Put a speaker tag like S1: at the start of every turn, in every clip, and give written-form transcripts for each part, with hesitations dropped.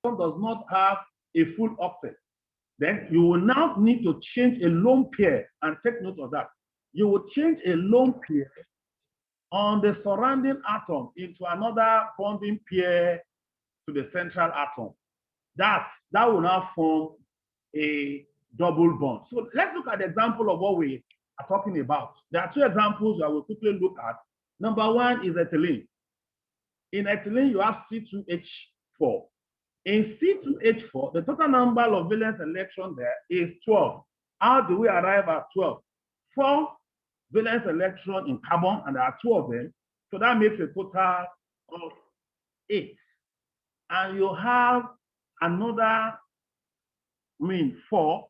S1: does not have a full octet, then you will now need to change a lone pair, and take note of that. You will change a lone pair on the surrounding atom into another bonding pair to the central atom. That will now form a double bond. So let's look at the example of what we are talking about. There are two examples that we'll quickly look at. Number one is ethylene. In ethylene, you have C2H4. In C2H4, the total number of valence electrons there is 12. How do we arrive at 12? 4 valence electrons in carbon, and there are 2 of them. So that makes a total of 8. And you have another 4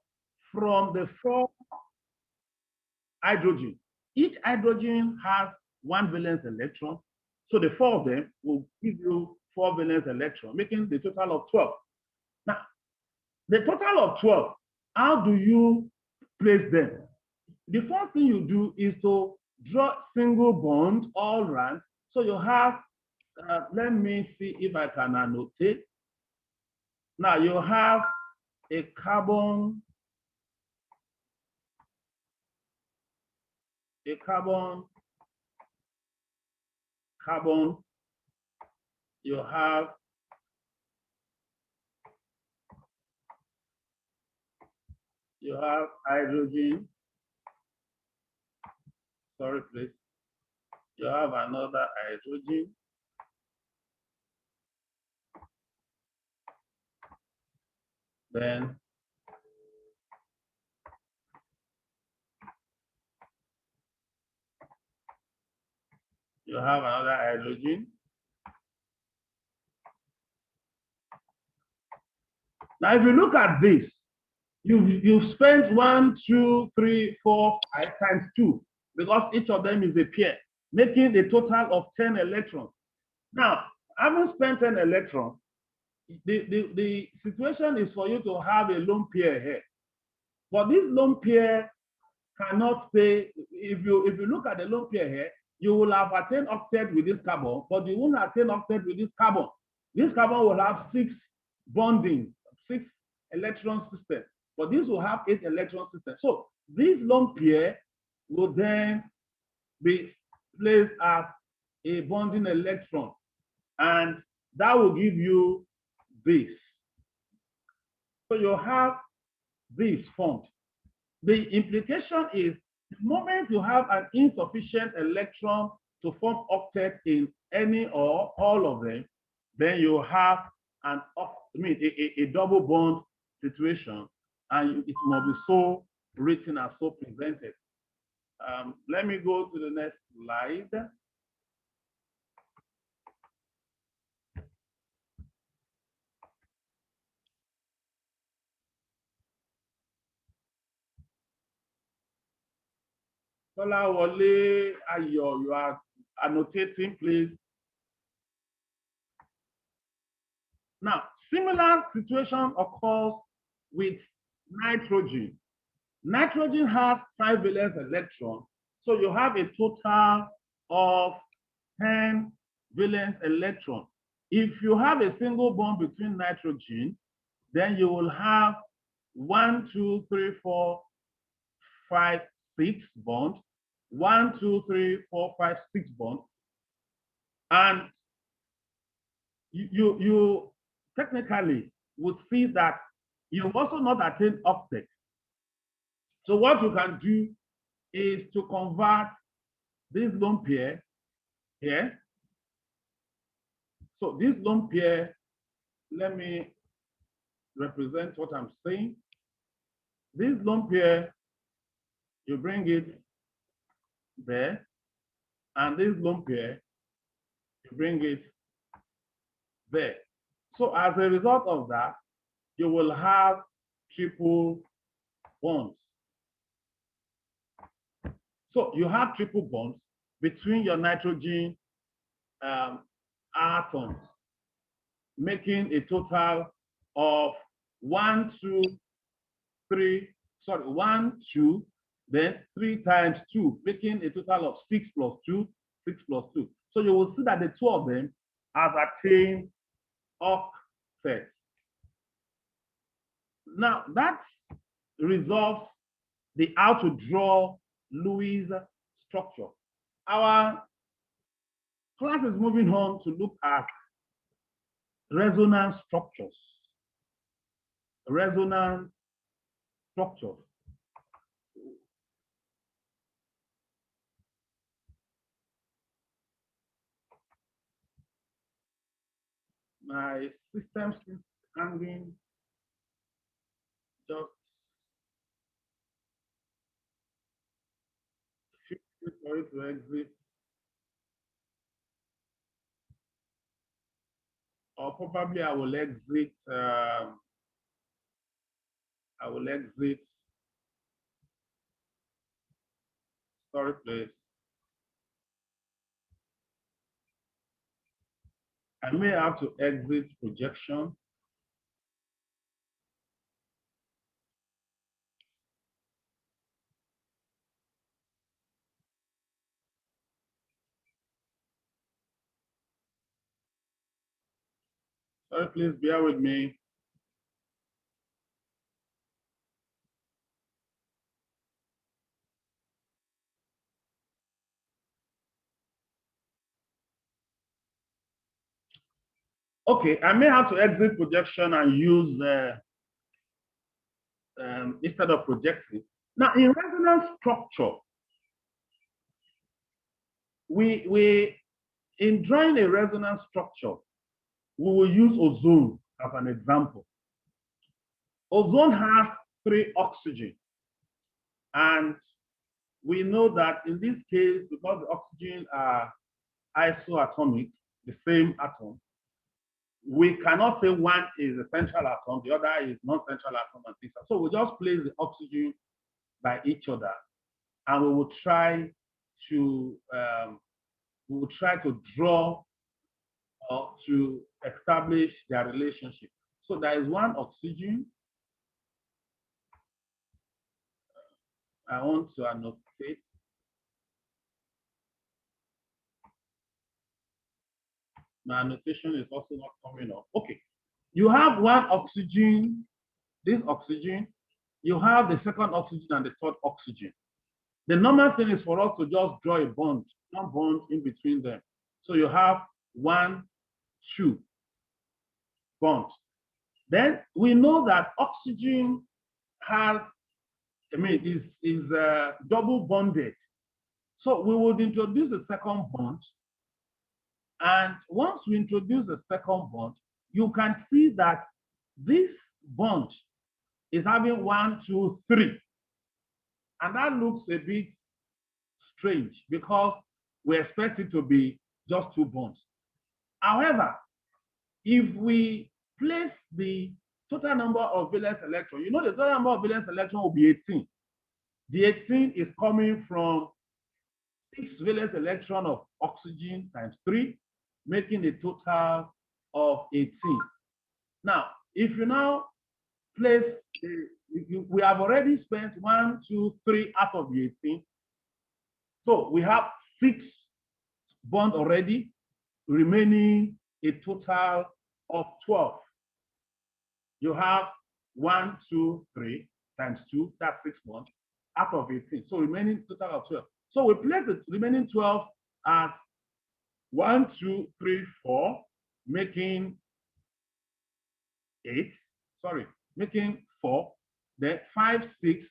S1: from the 4 hydrogen. Each hydrogen has 1 valence electron. So the 4 of them will give you 4 valence electrons, making the total of 12. Now, the total of 12, how do you place them? The first thing you do is to draw single bond all around. So you have, let me see if I can annotate. Now you have a carbon, you have hydrogen. Sorry, please. You have another hydrogen. Then you have another hydrogen. Now, if you look at this, you've spent 1, 2, 3, 4, 5 times 2, because each of them is a pair, making a total of 10 electrons. Now, having spent 10 electrons, the situation is for you to have a lone pair here. But this lone pair cannot stay. If you look at the lone pair here, you will have attained octet with this carbon, but you won't attain octet with this carbon. This carbon will have 6 bonding, 6 electron systems, but this will have 8 electron systems. So this lone pair will then be placed as a bonding electron, and that will give you this. So you have this formed. The implication is the moment you have an insufficient electron to form octet in any or all of them, then you have a double bond situation, and it must be so written and so presented. Let me go to the next slide. Kolawole Ayo, you are annotating, please. Now, similar situation occurs with nitrogen. Nitrogen has 5 valence electrons, so you have a total of 10 valence electrons. If you have a single bond between nitrogen, then you will have 1, 2, 3, 4, 5, 6 bonds. 1, 2, 3, 4, 5, 6 bonds. And you technically would see that you also not attain octet. So what you can do is to convert this lone pair here. So this lone pair, let me represent what I'm saying. This lone pair, you bring it there, and this lone pair, you bring it there. So as a result of that, you will have triple bonds. So you have triple bonds between your nitrogen atoms, making a total of 1, 2, then 3 times 2, making a total of 6 plus 2, 6 plus 2. So So you will see that the two of them have attained octet. Now that resolves the how to draw Lewis structure. Our class is moving on to look at resonance structures. Resonance structures. My system is hanging just for it to exit, or probably I will exit. Sorry, please. I may have to exit projection. Sorry, please bear with me. Okay, I may have to exit projection and use instead of projecting. Now, in resonance structure, we in drawing a resonance structure, we will use ozone as an example. Ozone has 3 oxygen, and we know that in this case, because the oxygen are isoatomic, the same atom, we cannot say one is a central atom, the other is non-central atom, and things. So we just place the oxygen by each other, and we will try to draw or to establish their relationship. So there is one oxygen. I want to annotate. My annotation is also not coming up. Okay. You have one oxygen, this oxygen. You have the second oxygen and the third oxygen. The normal thing is for us to just draw a bond, one bond in between them. So you have 1, 2 bonds. Then we know that oxygen has, is double bonded. So we would introduce the second bond. And once we introduce the second bond, you can see that this bond is having 1, 2, 3. And that looks a bit strange because we expect it to be just 2 bonds. However, if we place the total number of valence electrons, you know the total number of valence electrons will be 18. The 18 is coming from 6 valence electrons of oxygen times 3, making a total of 18. Now, if you now place, we have already spent 1, 2, 3 out of the 18. So we have 6 bonds already, remaining a total of 12. You have 1, 2, 3 times 2, that's 6 bonds out of 18. So remaining total of 12. So we place the remaining 12 as 1, 2, 3, 4, making 8. Sorry, making 4. Then 5, 6,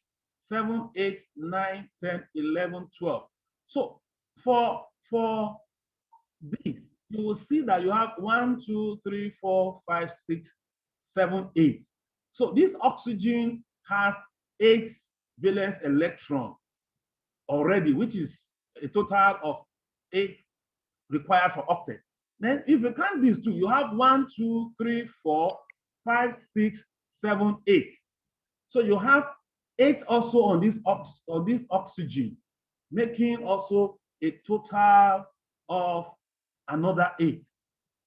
S1: 7, 8, 9, 10, 11, 12. So for this, you will see that you have 1, 2, 3, 4, 5, 6, 7, 8. So this oxygen has 8 valence electrons already, which is a total of 8 required for octet. Then if you count these two, you have 1, 2, 3, 4, 5, 6, 7, 8. So you have 8 also on this oxygen, making also a total of another 8.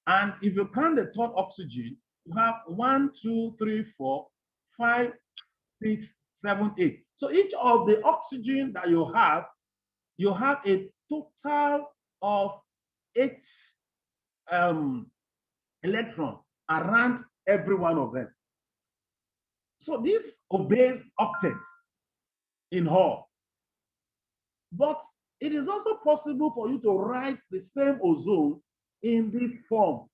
S1: And if you count the third oxygen, you have 1, 2, 3, 4, 5, 6, 7, 8. So each of the oxygen that you have a total of 8 electrons around every one of them. So this obeys octet in Hall. But it is also possible for you to write the same ozone in this form.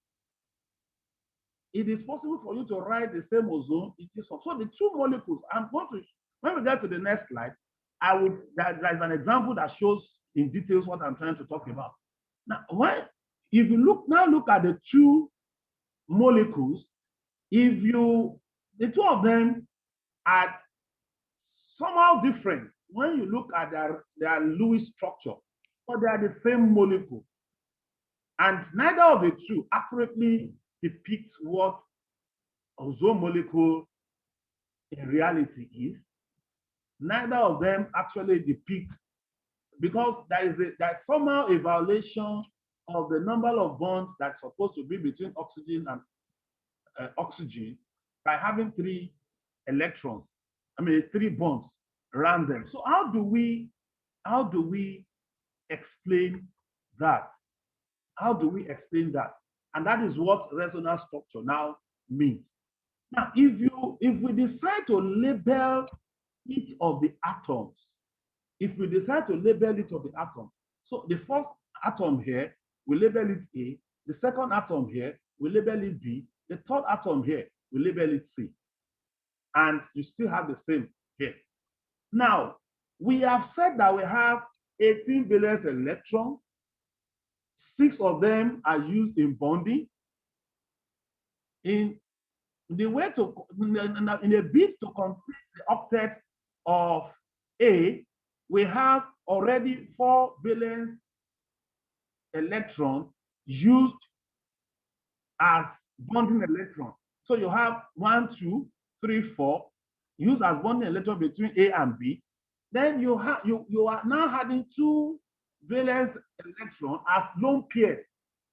S1: It is possible for you to write the same ozone in this form. So the two molecules, I'm going to, when we get to the next slide, there's an example that shows in details what I'm trying to talk about. Now, if you look at the two molecules, the two of them are somehow different when you look at their Lewis structure, but they are the same molecule. And neither of the two accurately depicts what ozone molecule in reality is. Neither of them actually depict, because there's somehow a violation of the number of bonds that's supposed to be between oxygen and oxygen by having three bonds around them. So how do we explain that? How do we explain that? And that is what resonance structure now means. Now, if we decide to label each of the atoms, so the first atom here, we label it A, the second atom here, we label it B, the third atom here, we label it C. And you still have the same here. Now, we have said that we have 18 valence electrons. 6 of them are used in bonding. In a bid to complete the octet of A, we have already 4 valence electrons used as bonding electrons. So you have 1, 2, 3, 4 used as bonding electrons between A and B. Then you are now having 2 valence electrons as lone pairs.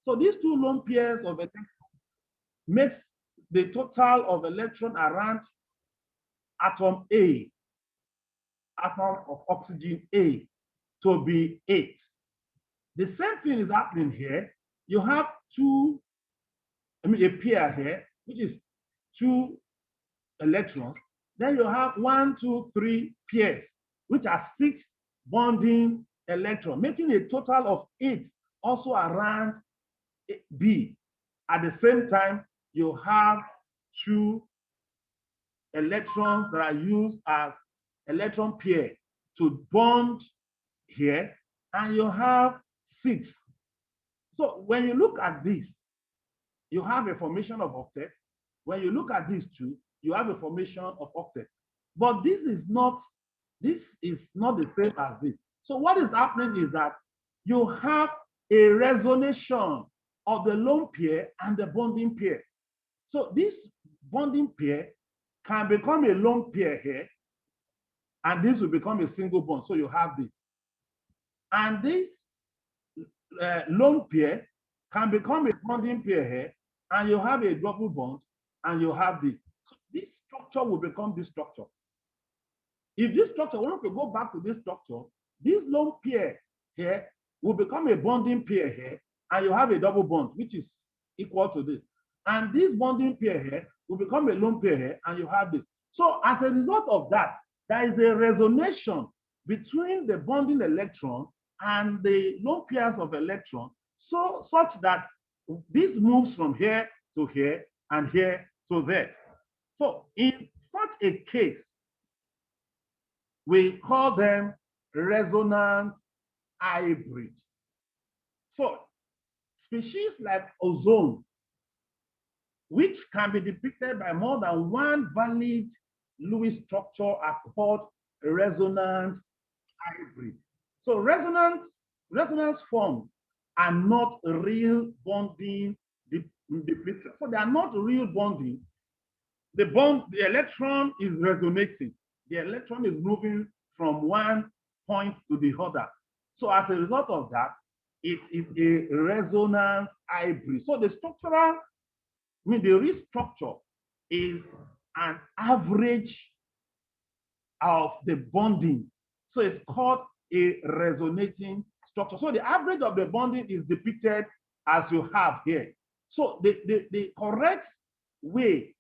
S1: So these 2 lone pairs of electrons makes the total of electron around atom A, atom of oxygen A, to be 8. The same thing is happening here. You have a pair here, which is 2 electrons. Then you have 1, 2, 3 pairs, which are 6 bonding electrons, making a total of 8 also around B. At the same time, you have 2 electrons that are used as electron pair to bond here, and you have 6. So when you look at this, you have a formation of octet. When you look at these two, you have a formation of octet. But this is not the same as this. So what is happening is that you have a resonation of the lone pair and the bonding pair. So this bonding pair can become a lone pair here, and this will become a single bond. So you have this. And this lone pair can become a bonding pair here, and you have a double bond, and you have this. So this structure will become this structure. If this structure, we want to go back to this structure, this lone pair here will become a bonding pair here, and you have a double bond, which is equal to this. And this bonding pair here will become a lone pair here, and you have this. So as a result of that, there is a resonation between the bonding electron and the lone pairs of electrons, such that this moves from here to here and here to there. So in such a case, we call them resonance hybrid. So species like ozone, which can be depicted by more than one valid Lewis structure, are called resonance hybrid. So resonance forms are not real bonding depicted. So they are not real bonding. The electron is resonating. The electron is moving from one point to the other. So as a result of that, it is a resonance hybrid. So the real structure is an average of the bonding. So it's called a resonating structure. So the average of the bonding is depicted as you have here. So the correct way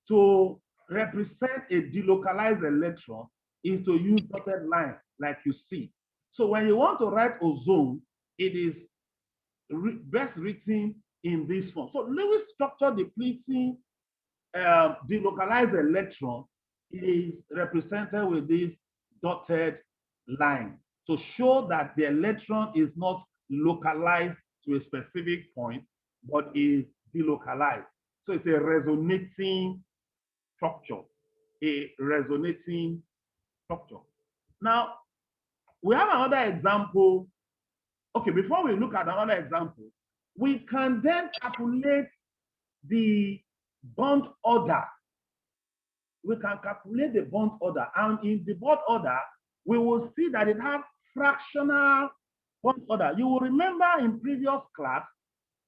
S1: to represent a delocalized electron is to use dotted line like you see. So when you want to write ozone, it is best written in this form. So Lewis structure depleting delocalized electron is represented with this dotted line to show that the electron is not localized to a specific point, but is delocalized. So it's a resonating structure, a resonating structure. Now, we have another example. Okay, before we look at another example, we can then calculate the bond order. We can calculate the bond order, and in the bond order, we will see that it has fractional bond order. You will remember in previous class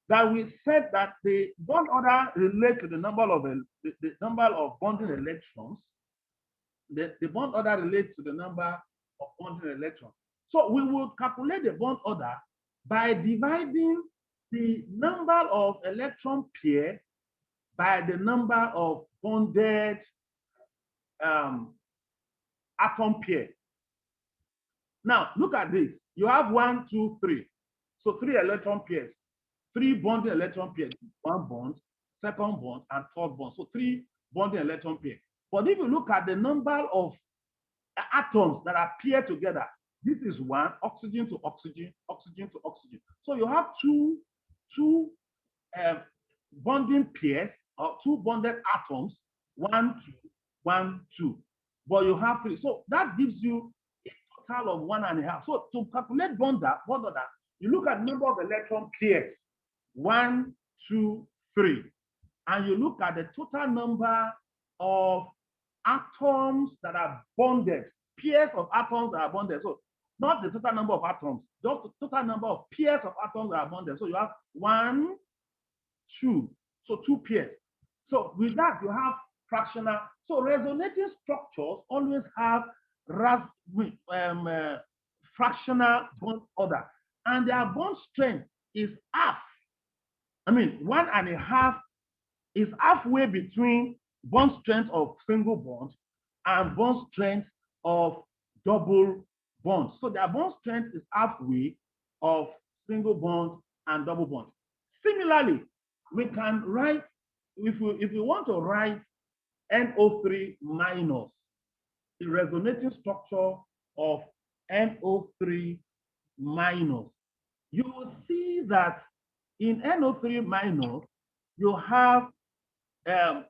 S1: that we said that the bond order relates to the number of bonding electrons. The bond order relates to the number of bonding electrons. So we will calculate the bond order by dividing the number of electron pairs by the number of bonded atom pair. Now, look at this. You have 1, 2, 3. So 3 electron pairs, 3 bonding electron pairs, 1 bond, second bond, and third bond. So 3 bonding electron pairs. But if you look at the number of atoms that are paired together, this is 1, oxygen to oxygen, oxygen to oxygen. So you have two bonding pairs or 2 bonded atoms, 1, 2, 1, 2. But you have 3. So that gives you a total of 1.5. So to calculate bond order, you look at number of electron pairs, 1, 2, 3. And you look at the total number of atoms that are bonded, pairs of atoms that are bonded. So not the total number of atoms, just the total number of pairs of atoms that are bonded. So you have 1, 2. So 2 pairs. So with that, you have fractional. So resonating structures always have fractional bond order. And their bond strength is half. I mean, 1.5 is halfway between bond strength of single bond and bond strength of double bond. So their bond strength is halfway of single bond and double bond. Similarly, we can write, if we want to write NO3 minus, the resonating structure of NO3 minus, you will see that in NO3 minus, you have 5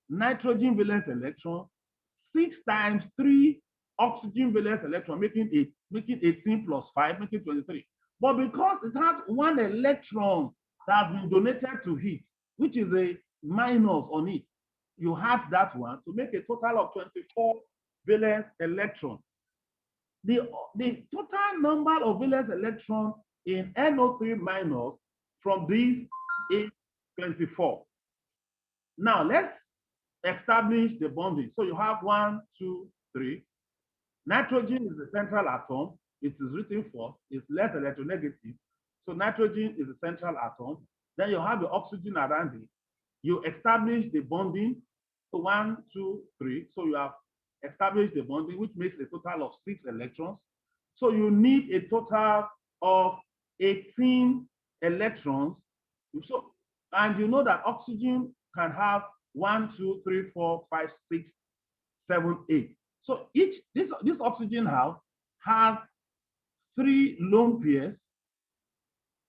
S1: nitrogen valence electrons, 6 times 3 oxygen valence electron, making 18 plus 5, making 23. But because it has 1 electron that has been donated to it, which is a minus on it, you have that one to make a total of 24 valence electrons. The total number of valence electrons in NO3 minus from these is 24. Now let's establish the bonding. So you have 1, 2, 3. Nitrogen is the central atom. It is written first. It's less electronegative. So nitrogen is the central atom. Then you have the oxygen around it. You establish the bonding. So 1, 2, 3. So you have established the bonding, which makes a total of 6 electrons. So you need a total of 18 electrons. So, and you know that oxygen can have 1, 2, 3, 4, 5, 6, 7, 8. So this oxygen house has 3 lone pairs,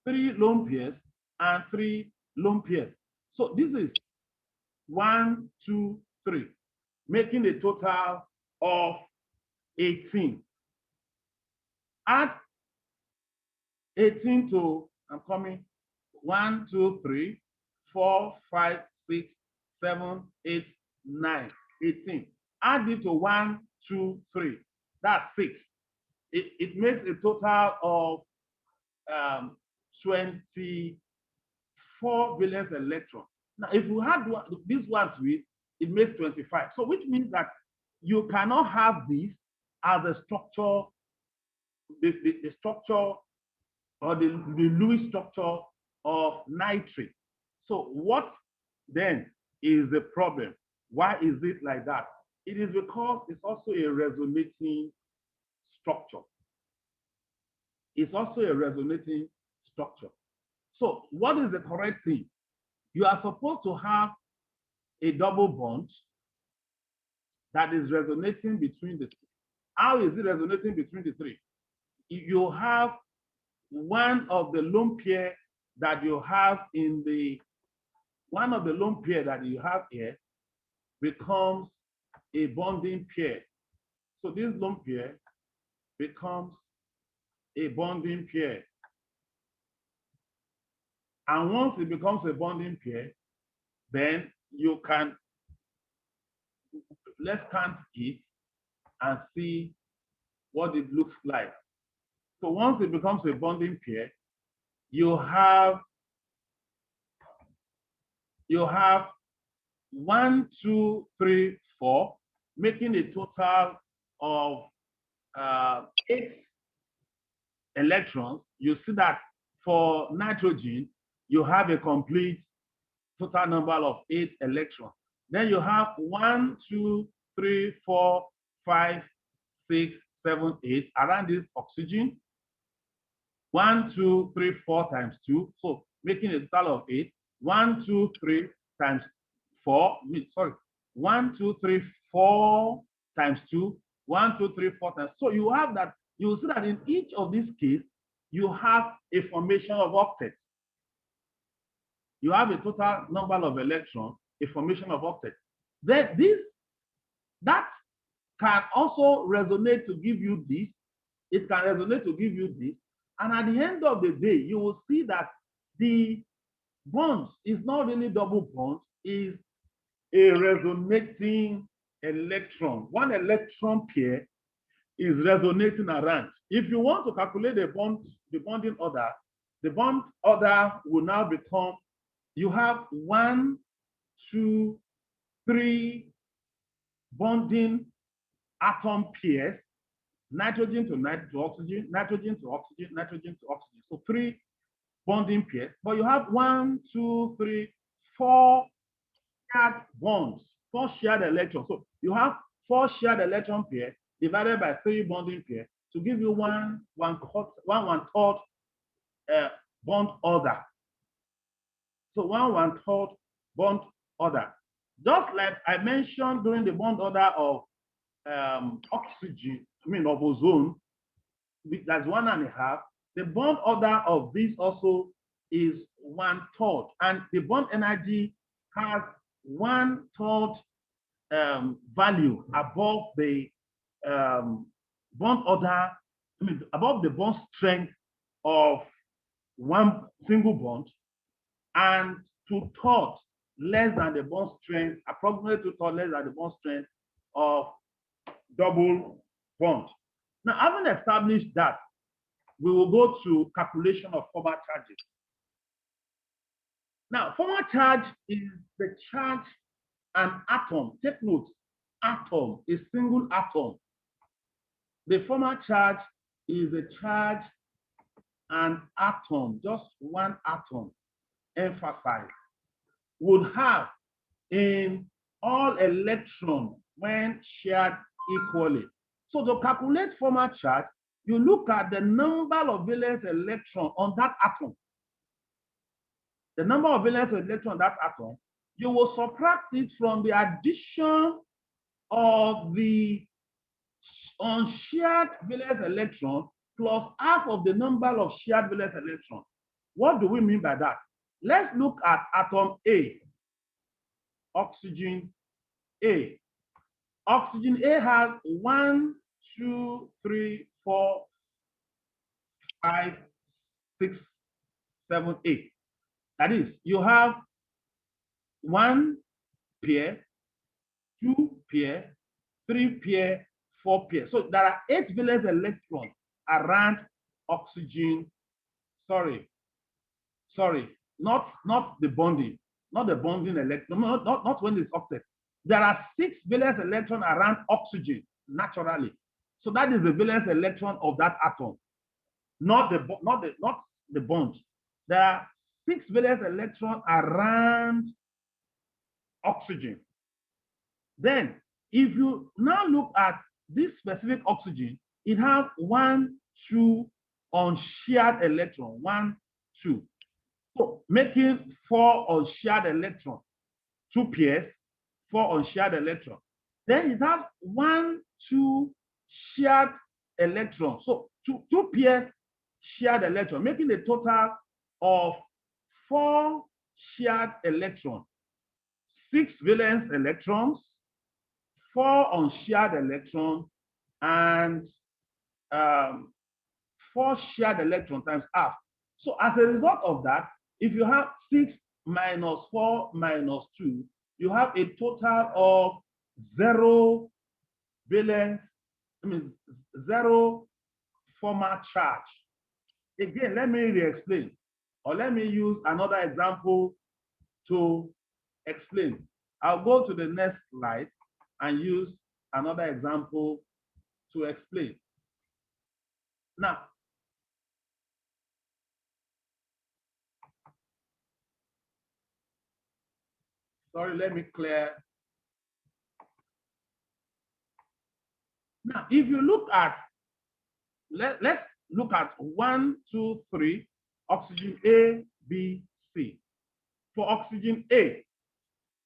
S1: 3 lone pairs, and 3 lone pairs. So this is 1, 2, 3, making a total of 18. Add 18 to, I'm coming, 1, 2, 3, 4, 5, 6, 7, 8, 9, 18. Add it to 1, 2, 3. That's 6. It makes a total of 24 valence electrons. Now, if you had this one to it, it makes 25. So which means that you cannot have this as a structure, the structure or the Lewis structure of nitrate. So what then is the problem? Why is it like that? It is because it's also a resonating structure. It's also a resonating structure. So what is the correct thing? You are supposed to have a double bond that is resonating between the three. How is it resonating between the three? You have one of the lone pair that you have in the, one of the lone pair that you have here becomes a bonding pair. So this lone pair becomes a bonding pair. And once it becomes a bonding pair, then you can, let's count it and see what it looks like. So once it becomes a bonding pair, you have 1, 2, 3, 4, making a total of 8 electrons. You see that for nitrogen, you have a complete total number of 8 electrons. Then you have 1, 2, 3, 4, 5, 6, 7, 8 around this oxygen. 1, 2, 3, 4 times 2, so making a total of 8. 1, 2, 3 times 4. Sorry, 1, 2, 3, 4 times 2. 1, 2, 3, 4 times. So you have that. You will see that in each of these cases, you have a formation of octet. You have a total number of electrons, a formation of octet. Then that can also resonate to give you this. It can resonate to give you this. And at the end of the day, you will see that the bonds is not really double bonds, is a resonating electron. One electron pair is resonating around. If you want to calculate the bonding order, the bond order will now become, you have 1, 2, 3 bonding atom pairs, nitrogen to oxygen, nitrogen to oxygen, nitrogen to oxygen. So 3 bonding pairs, but you have 1, 2, 3, 4 shared bonds, 4 shared electrons. So you have 4 shared electron pairs divided by 3 bonding pairs to give you one third bond order. So 1 third bond order. Just like I mentioned during the bond order of oxygen, of ozone, that's 1.5. The bond order of this also is 1/3, and the bond energy has 1/3 value above the bond order, above the bond strength of one single bond, and 2/3 less than the bond strength, approximately 2/3 less than the bond strength of double bond. Now, having established that, we will go to calculation of formal charges. Now, formal charge is the charge an atom. Take note, atom, a single atom. The formal charge is a charge an atom, just one atom, emphasize, would have in all electrons when shared equally. So to calculate formal charge, you look at the number of valence electrons on that atom. The number of valence electrons on that atom, you will subtract it from the addition of the unshared valence electron plus half of the number of shared valence electrons. What do we mean by that? Let's look at atom A, oxygen A. Oxygen A has 1, 2, 3, 4, 5, 6, 7, 8. That is, you have 1 pair, 2 pair, 3 pair, 4 pair. So there are 8 valence electrons around oxygen. Sorry, not the bonding, not the bonding electron, not when it's octet. There are 6 valence electrons around oxygen naturally. So that is the valence electron of that atom, not the bond. There are 6 valence electrons around oxygen. Then, if you now look at this specific oxygen, it has 1, 2 unshared electron, 1, 2. So making 4 unshared electrons, 2 pairs, 4 unshared electrons. Then it has 1, 2 shared electrons. So two pairs shared electron, making a total of 4 shared electrons, 6 valence electrons, 4 unshared electrons, and 4 shared electrons times half. So as a result of that, if you have 6 minus 4 minus 2, you have a total of 0 valence, 0 formal charge. Again, let me re-explain, or let me use another example to explain. I'll go to the next slide and use another example to explain. Now, sorry, let me clear. Now, if you look at, let's look at 1, 2, 3, oxygen A, B, C. For oxygen A,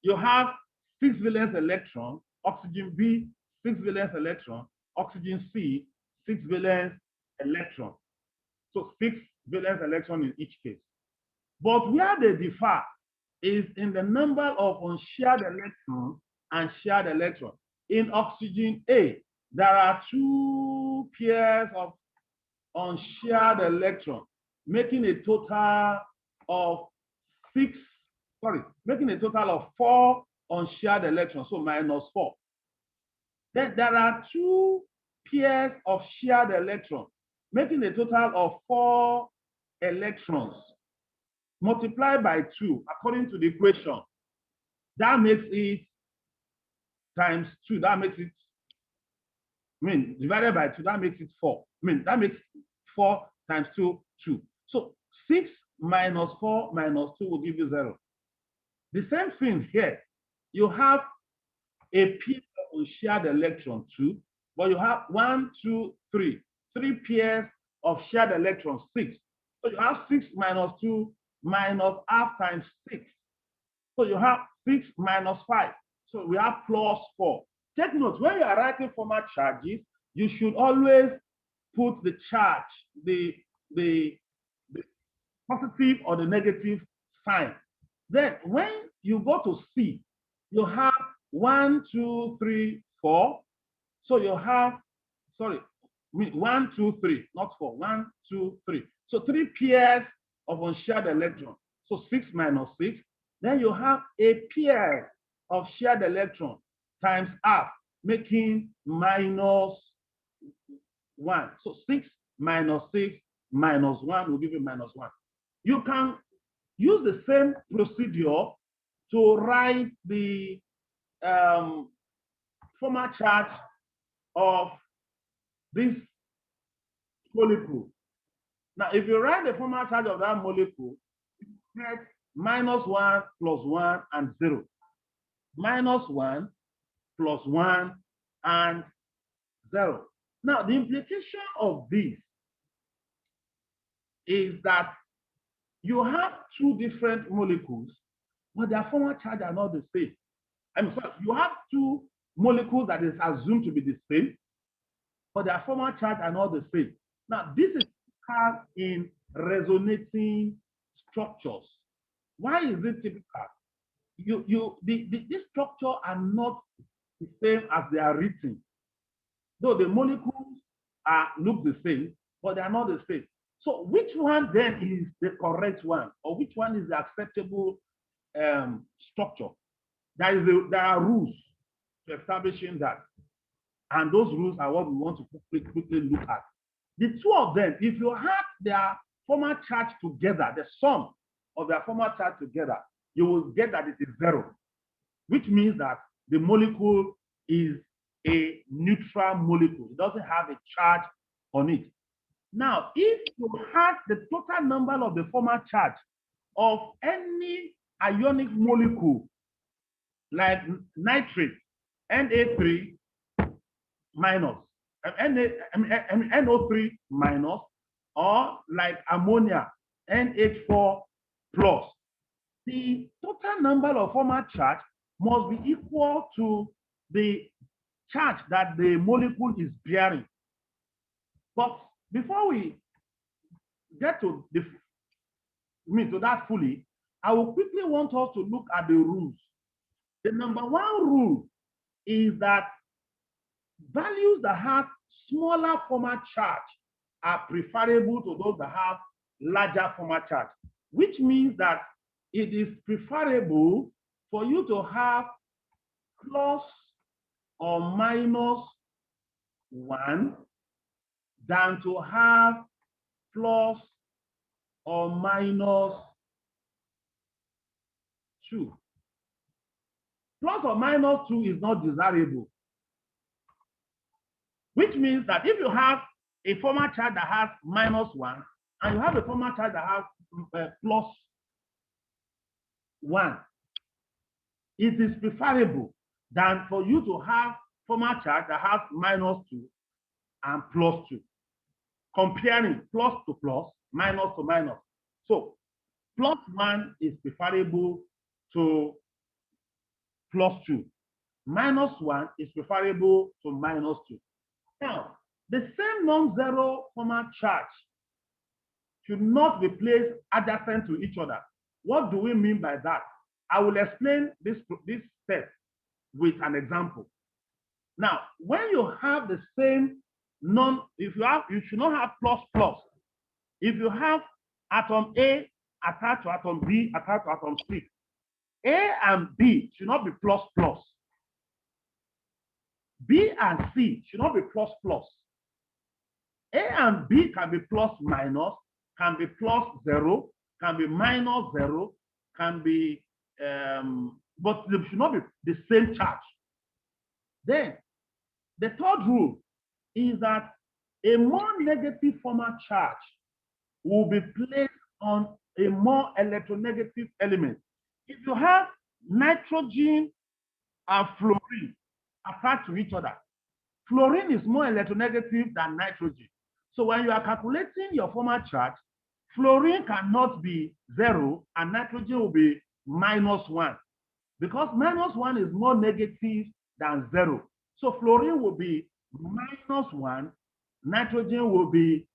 S1: you have 6 valence electron, oxygen B, 6 valence electron, oxygen C, 6 valence electron. So 6 valence electron in each case. But where they differ is in the number of unshared electrons and shared electrons. In oxygen A, there are 2 pairs of unshared electrons, making a total of 4 unshared electrons, so minus 4. Then there are 2 pairs of shared electrons, making a total of 4 electrons. Multiplied by 2, according to the equation, that makes it times 2. That makes it, divided by 2, that makes it 4. That makes 4 times 2, 2. So 6 minus 4 minus 2 will give you 0. The same thing here. You have a pair of shared electron 2, but you have 1, 2, 3. 3 pairs of shared electrons 6. So you have 6 minus 2 minus half times 6. So you have 6 minus 5. So we have plus 4. Take note, when you are writing formal charges, you should always put the charge, the positive or the negative sign. Then when you go to C, you have 1, 2, 3, 4. So you have, 1, 2, 3, not 4. 1, 2, 3. So 3 pairs of unshared electrons. So 6 minus 6. Then you have a pair of shared electrons times half, making minus 1. So 6 minus 6 minus 1 will give you minus 1. You can use the same procedure to write the formal charge of this molecule. Now, if you write the formal charge of that molecule, you get minus 1 plus 1 and 0. Minus 1 plus 1 and 0. Now, the implication of this is that you have 2 different molecules, but their formal charge are not the same. Sorry, you have 2 molecules that is assumed to be the same, but their formal charge are not the same. Now, this is in resonating structures. Why is it typical? These structures are not the same as they are written. Though the molecules look the same, but they are not the same. So which one then is the correct one, or which one is the acceptable structure? There are rules to establishing that, and those rules are what we want to quickly look at. The 2 of them, if you add their formal charge together, the sum of their formal charge together, you will get that it is 0, which means that the molecule is a neutral molecule. It doesn't have a charge on it. Now, if you add the total number of the formal charge of any ionic molecule like nitrate, Na3 minus, NO3 minus, or like ammonia, NH4 plus. The total number of formal charge must be equal to the charge that the molecule is bearing. But before we get to that fully, I will quickly want us to look at the rules. The number one rule is that values that have smaller formal charge are preferable to those that have larger formal charge, which means that it is preferable for you to have plus or minus 1 than to have plus or minus 2. Plus or minus 2 is not desirable, which means that if you have a formal charge that has minus 1 and you have a formal charge that has plus 1, it is preferable than for you to have formal charge that has minus 2 and plus 2. Comparing plus to plus, minus to minus. So plus 1 is preferable to plus 2. Minus 1 is preferable to minus 2. Now, the same non-zero formal charge should not be placed adjacent to each other. What do we mean by that? I will explain this step with an example. Now, when you have the same you should not have plus plus. If you have atom A attached to atom B attached to atom C, A and B should not be plus plus. B and C should not be plus plus. A and B can be plus minus, can be plus 0, can be minus 0, can be, but they should not be the same charge. Then, the third rule is that a more negative formal charge will be placed on a more electronegative element. If you have nitrogen and fluorine attached to each other, fluorine is more electronegative than nitrogen. So when you are calculating your formal charge, fluorine cannot be 0 and nitrogen will be minus 1, because minus 1 is more negative than 0. So fluorine will be minus 1, nitrogen will be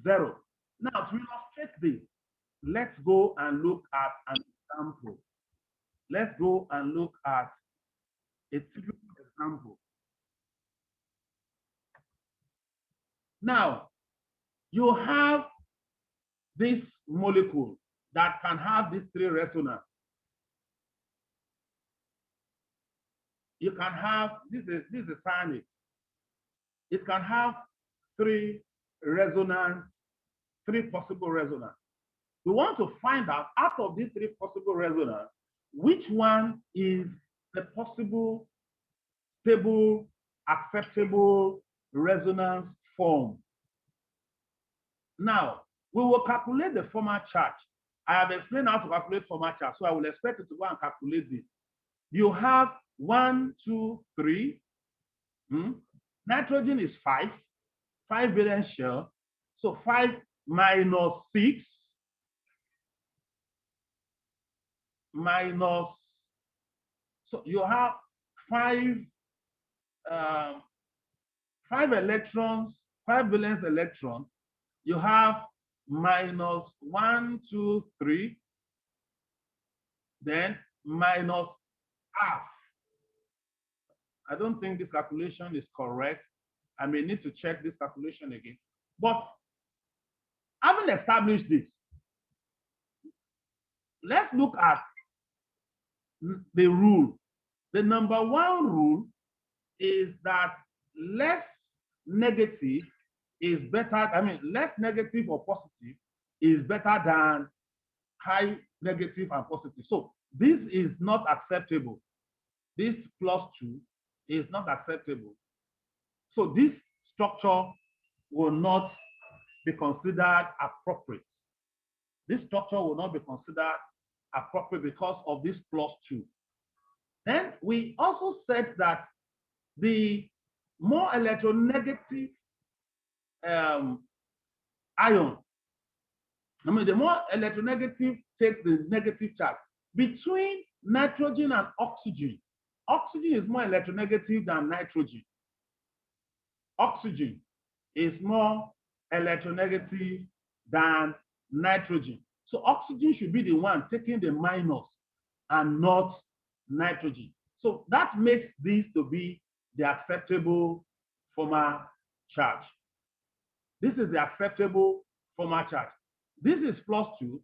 S1: 0. Now, to illustrate this, let's go and look at an example. Let's go and look at a typical example. Now, you have this molecule that can have these 3 resonance. You can have, this is cyanide. It can have 3 possible resonance. We want to find out of these 3 possible resonance, which one is the possible, stable, acceptable resonance form. Now, we will calculate the formal charge. I have explained how to calculate formal charge, so I will expect you to go and calculate this. You have 1, 2, 3. Nitrogen is 5 valence shell. So 5 minus 6 minus, so you have 5 electrons, 5 valence electrons. You have minus 1, 2, 3, then minus half. I don't think this calculation is correct. I may need to check this calculation again. But having established this, let's look at the rule. The number one rule is that less negative is better, less negative or positive is better than high negative and positive. So this is not acceptable. This +2 is not acceptable. So this structure will not be considered appropriate. This structure will not be considered appropriate because of this +2. Then we also said that the more electronegative ion, the more electronegative takes the negative charge. Between nitrogen and oxygen, oxygen is more electronegative than nitrogen. Oxygen is more electronegative than nitrogen. So oxygen should be the one taking the minus and not nitrogen. So that makes this to be the acceptable formal charge. This is the acceptable formal charge. This is +2.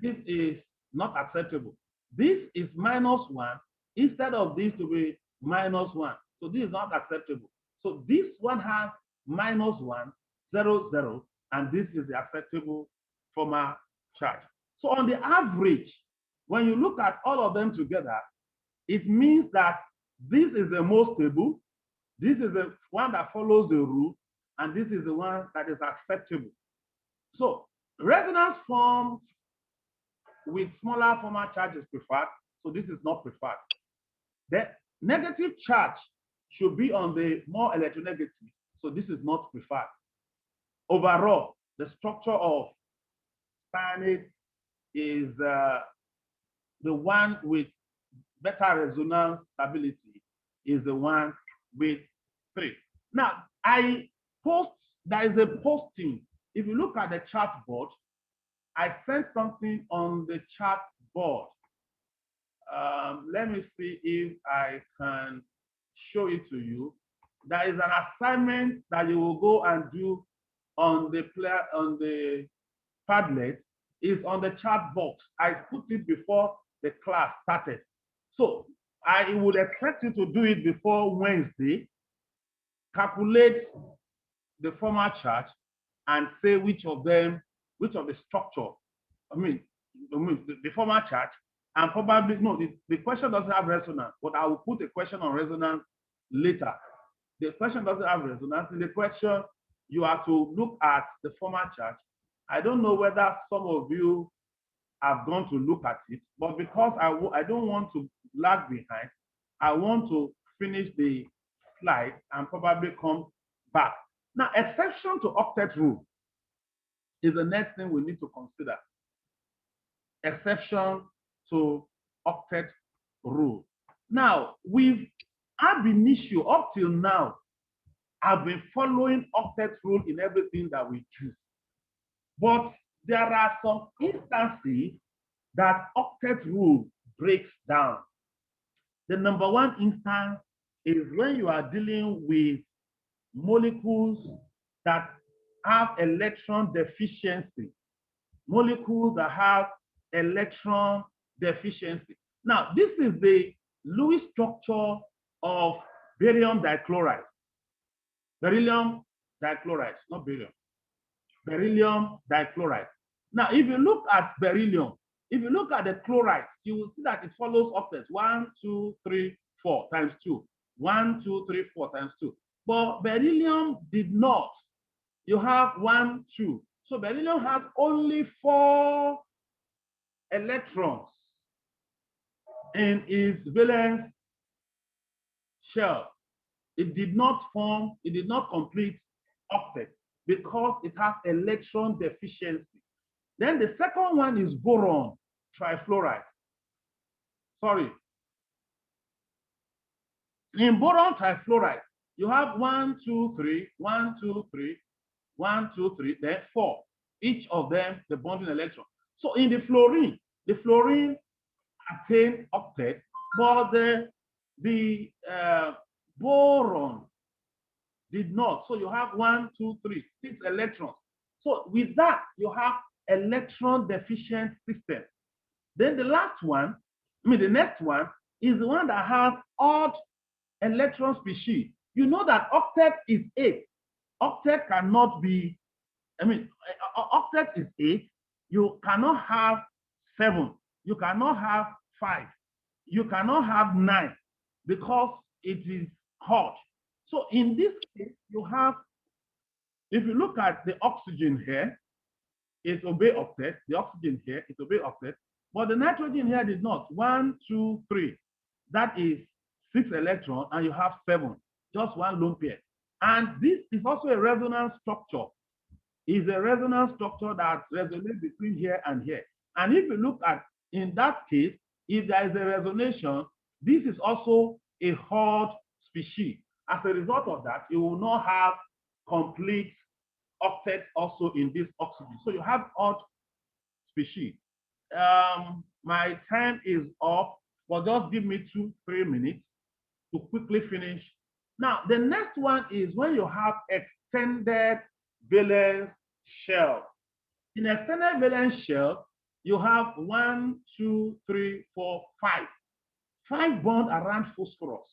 S1: This is not acceptable. This is -1 instead of this to be -1. So this is not acceptable. So this one has -1, 0, 0, and this is the acceptable formal charge. So on the average, when you look at all of them together, it means that this is the most stable, this is the one that follows the rule, and this is the one that is acceptable. So resonance forms with smaller formal charge is preferred, so this is not preferred. The negative charge should be on the more electronegative, so this is not preferred. Overall, the structure of cyanide is the one with better resonance stability is the one with 3. Now, there is a posting. If you look at the chart board, I sent something on the chart board. Let me see if I can show it to you. There is an assignment that you will go and do on the Padlet. Is on the chat box. I put it before the class started. So I would expect you to do it before Wednesday. Calculate the formal charge and say which of the structure, the formal charge, and probably, no, the question doesn't have resonance, but I will put a question on resonance later. The question doesn't have resonance. In the question, you have to look at the formal charge. I don't know whether some of you have gone to look at it, but because I don't want to lag behind, I want to finish the slide and probably come back. Now, exception to octet rule is the next thing we need to consider. Exception to octet rule. Now, with ab initio up till now, I've been following octet rule in everything that we do. But there are some instances that octet rule breaks down. The number one instance is when you are dealing with molecules that have electron deficiency. Molecules that have electron deficiency. Now, this is the Lewis structure of barium dichloride. Beryllium dichloride, not barium. Beryllium dichloride. Now, if you look at beryllium, if you look at the chloride, you will see that it follows octets 1, 2, 3, 4 times 2. 1, 2, 3, 4 times 2. But beryllium did not. You have 1, 2. So beryllium has only 4 electrons in its valence shell. It did not complete octet because it has electron deficiency. Then the second one is boron trifluoride. Sorry. In boron trifluoride, you have 1, 2, 3, 1, 2, 3, 1, 2, 3, then 4. Each of them, the bonding electron. So in the fluorine attained octet, but the boron did not. So you have 1, 2, 3, 6 electrons. So with that, you have electron deficient system. Then the next one is the one that has odd electron species. You know that octet is 8. Octet cannot be, octet is 8. You cannot have 7. You cannot have 5. You cannot have 9 because it is hot. So in this case, you have, if you look at the oxygen here, it's obey octet. The oxygen here, it's obey octet. But the nitrogen here did not. 1, 2, 3. That is 6 electrons, and you have 7. Just one lone pair. And this is also a resonance structure. It's a resonance structure that resonates between here and here. And if you look at, in that case, if there is a resonation, this is also a odd species. As a result of that, you will not have complete octet also in this oxygen. So you have odd species. My time is up, but just give me 2-3 minutes to quickly finish. Now, the next one is when you have extended valence shell. In extended valence shell, you have 1, 2, 3, 4, 5. 5 bonds around phosphorus.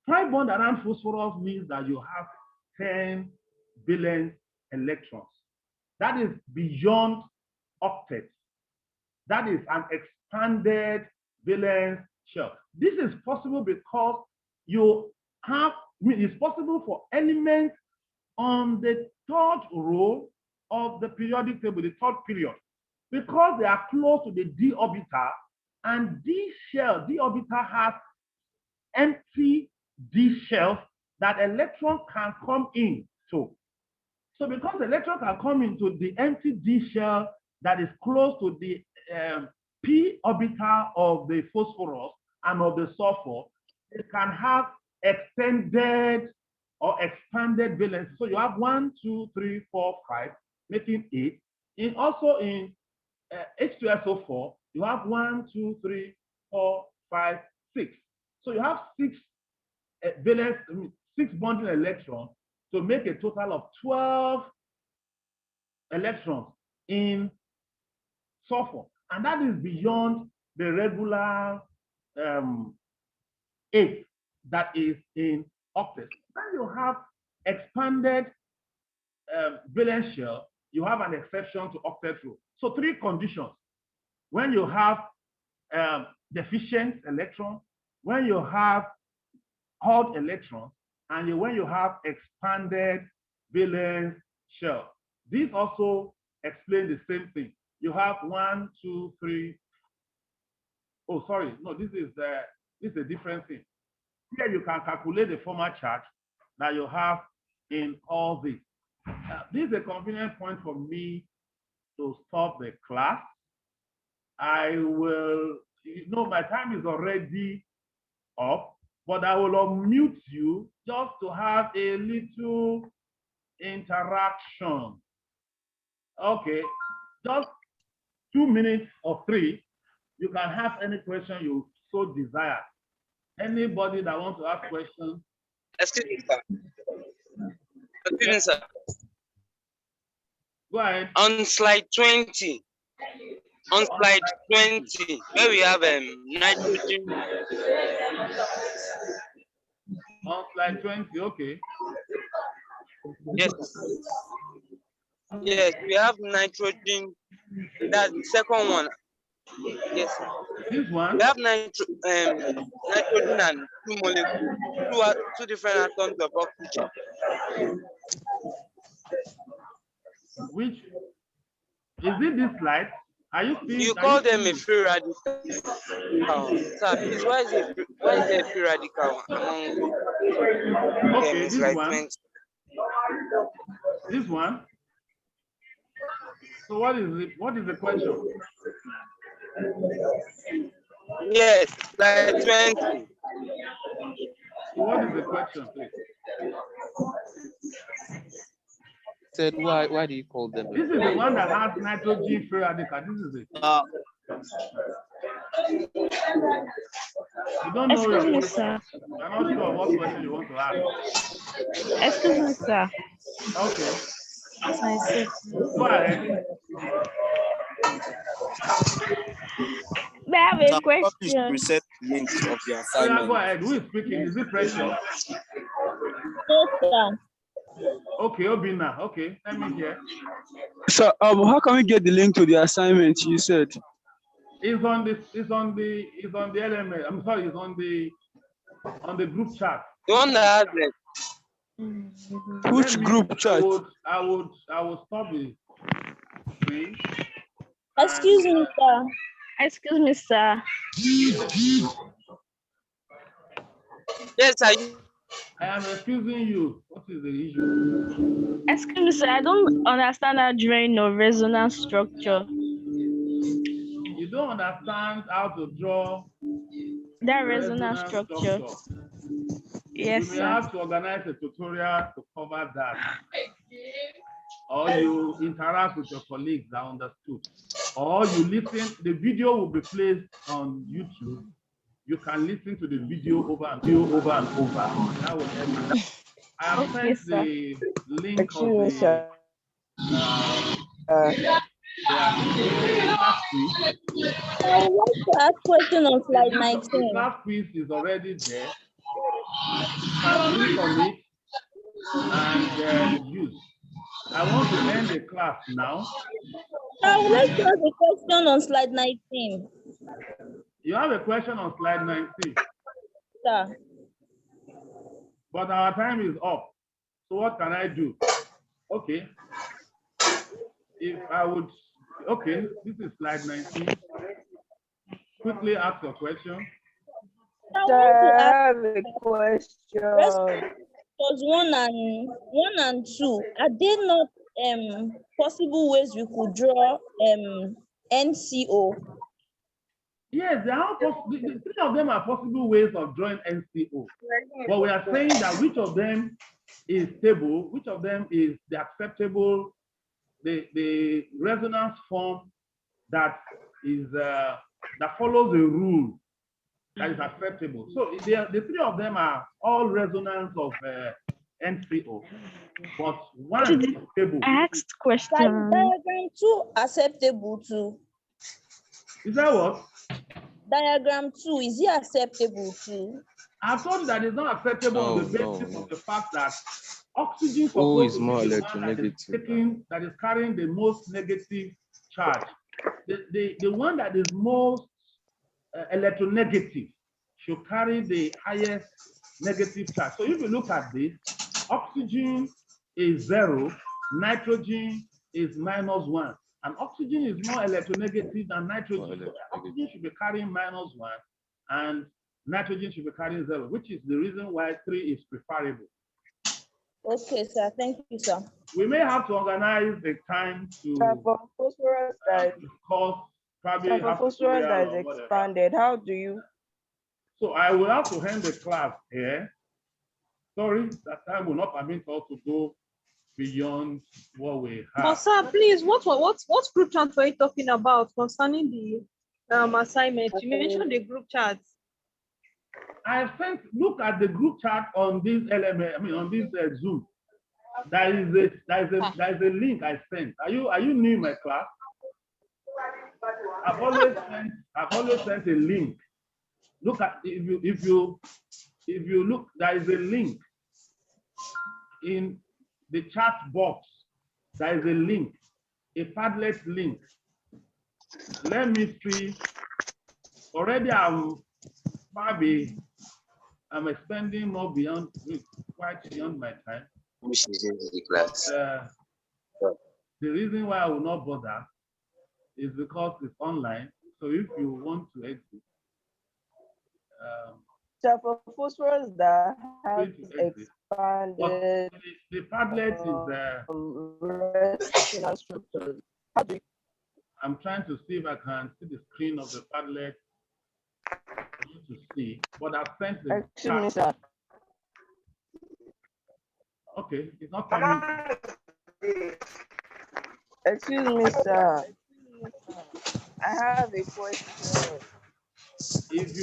S1: 5 bonds around phosphorus means that you have 10 valence electrons. That is beyond octet. That is an expanded valence shell. This is possible because you have, it's possible for elements on the third row of the periodic table, the third period, because they are close to the d orbital, and d orbital has empty d shells that electron can come in to. So because the electron can come into the empty d shell that is close to the p orbital of the phosphorus and of the sulfur, it can have extended or expanded valence. So you have 1, 2, 3, 4, 5, making 8. In also in H2SO4, you have 1, 2, 3, 4, 5, 6. So you have 6 valence, 6 bonding electrons to make a total of 12 electrons in sulfur, and that is beyond the regular 8 that is in octet. When you have expanded valence shell, you have an exception to octet rule. So 3 conditions: when you have deficient electron, when you have odd electrons, and when you have expanded valence shell. This also explains the same thing. You have 1, 2, 3. Oh, sorry. No, this is a different thing. Here you can calculate the formal charge that you have in all this. This is a convenient point for me to stop the class. I will, my time is already up, but I will unmute you just to have a little interaction. Okay, just 2 minutes or 3. You can have any question you so desire. Anybody that wants to ask questions?
S2: Excuse me, sir. Excuse me, sir.
S1: Go ahead.
S2: On slide 20. On slide 20, where we have nitrogen.
S1: On slide 20, okay.
S2: Yes. Yes, we have nitrogen. That's the second one. Yes.
S1: This one?
S2: We have nitrogen and 2 molecules, 2 different atoms of oxygen.
S1: Which is it? This slide? Are you seeing?
S2: You call them a free radical. Sir, please, why is there a free radical among
S1: okay,
S2: them?
S1: This one. This one. So what is it? What is the question?
S2: Yes, slide 20.
S1: So what is the question, please?
S3: Said why do you call them?
S1: This is the one that has nitrogen free radical. This is it. You don't know.
S4: Excuse me, sir.
S1: I'm not sure what question you want to ask.
S4: Excuse me, sir.
S1: Okay.
S4: Go
S1: ahead.
S4: May I have a question?
S5: Reset link of the assignment.
S1: Oh, yeah, go ahead. Who is speaking? Is it Precious?
S4: No, sir.
S1: Okay, Obina. Okay, let me hear.
S6: So, how can we get the link to the assignment you said?
S1: It's on the LMS. I'm sorry, it's on the group chat.
S2: The one that has it.
S6: Which group chat?
S1: I would stop the screen.
S4: Excuse me, sir. Excuse me, sir.
S2: Yes, are you?
S1: I am excusing you. What is the issue?
S4: Excuse me, sir. I don't understand that drawing of resonance structure.
S1: You don't understand how to draw
S4: That resonance structure. Yes,
S1: You may
S4: sir.
S1: have to organize a tutorial to cover that. Or you interact with your colleagues that understood. Or you listen, the video will be placed on YouTube. You can listen to the video over and over and over. That will help you. I have
S4: Okay,
S1: sent
S4: sir.
S1: the link of
S7: Excuse me,
S1: the
S7: sir.
S1: class quiz.
S4: I would like to ask question on slide
S1: The
S4: 19.
S1: class quiz is already there. You can click on it and use. I want to end the class now.
S4: I would like to ask a question on slide 19.
S1: You have a question on slide 19.
S4: Sir.
S1: But our time is up. So what can I do? Okay. If I would, okay, this is slide 19. Quickly ask your question.
S4: I
S7: Sir,
S4: want to
S7: I
S4: ask
S7: have a question.
S4: was 1 and 2. Are they not possible ways we could draw NCO?
S1: Yes, there are the three of them are possible ways of drawing NCO. But we are saying that which of them is stable, which of them is the acceptable, the resonance form that is that follows a rule that is acceptable. So the three of them are all resonance of NCO, but one is stable.
S4: I asked question. Diagram 2 acceptable too.
S1: Is that what?
S4: Diagram 2, is it acceptable too?
S1: I've told you that it's not acceptable on the basis of the fact that oxygen is
S3: O is
S1: supposed to
S3: more
S1: be the one
S3: electronegative.
S1: that is carrying the most negative charge. The one that is most electronegative should carry the highest negative charge. So if you look at this, oxygen is 0, nitrogen is -1. And oxygen is more electronegative than nitrogen. So oxygen should be carrying -1 and nitrogen should be carrying 0, which is the reason why 3 is preferable.
S4: Okay, sir. Thank you, sir.
S1: We may have to organize a time to
S7: phosphorus
S1: discuss probably
S7: phosphorus that is expanded. How do you?
S1: So I will have to end the class here. Sorry, that time will not permit us to go beyond what we have.
S8: But sir, please, what group chat were you talking about concerning the assignment? You mentioned the group chat.
S1: I sent, look at the group chat on this element, on this Zoom. There is a link I sent. Are you new in my class? I've always sent a link. Look at if you look, there is a link in the chat box. There is a link, a Padlet link. Let me see. Already I'm extending more beyond, quite beyond my time.
S5: Which is in the class.
S1: The reason why I will not bother is because it's online. So if you want to exit,
S7: So for phosphorus that has expanded,
S1: the Padlet is I'm trying to see if I can see the screen of the Padlet to see, but I've sent the chat. Okay, it's not coming.
S7: Excuse me, sir. I have a question.
S1: If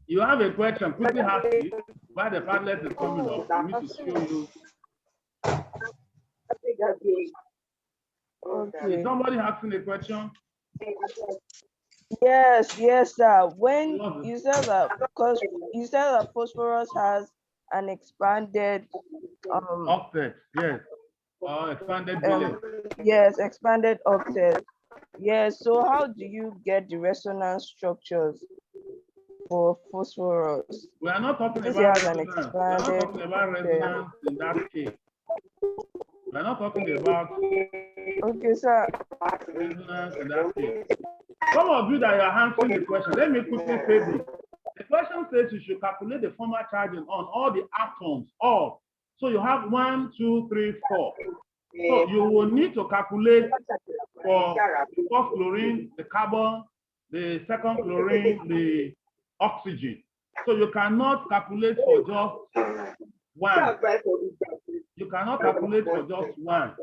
S1: you have a question, quickly ask it. While the Padlet is coming up, for me to show you.
S7: Okay.
S1: Is somebody asking a question?
S7: Yes, sir. When you said that, because you said that phosphorus has an expanded
S1: octet, yes, or expanded billion.
S7: Yes, expanded octet. Yes. So how do you get the resonance structures? for phosphorus.
S1: We are not talking
S7: Since
S1: about
S7: it has an
S1: resonance. We are not
S7: expanded
S1: talking about
S7: octet.
S1: resonance in that case. We are not talking about
S7: Okay, sir.
S1: resonance in that case. Some of you that are answering the question, let me quickly say this. The question says you should calculate the formal charging on all the atoms, all. So you have 1, 2, 3, 4. So you will need to calculate for the first chlorine, the carbon, the second chlorine, the oxygen. So you cannot calculate for just one. You cannot calculate for just one.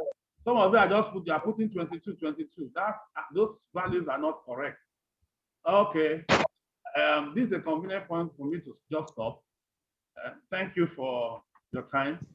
S1: Some of them are putting 22, 22. Those values are not correct. Okay. This is a convenient point for me to just stop. Thank you for your time.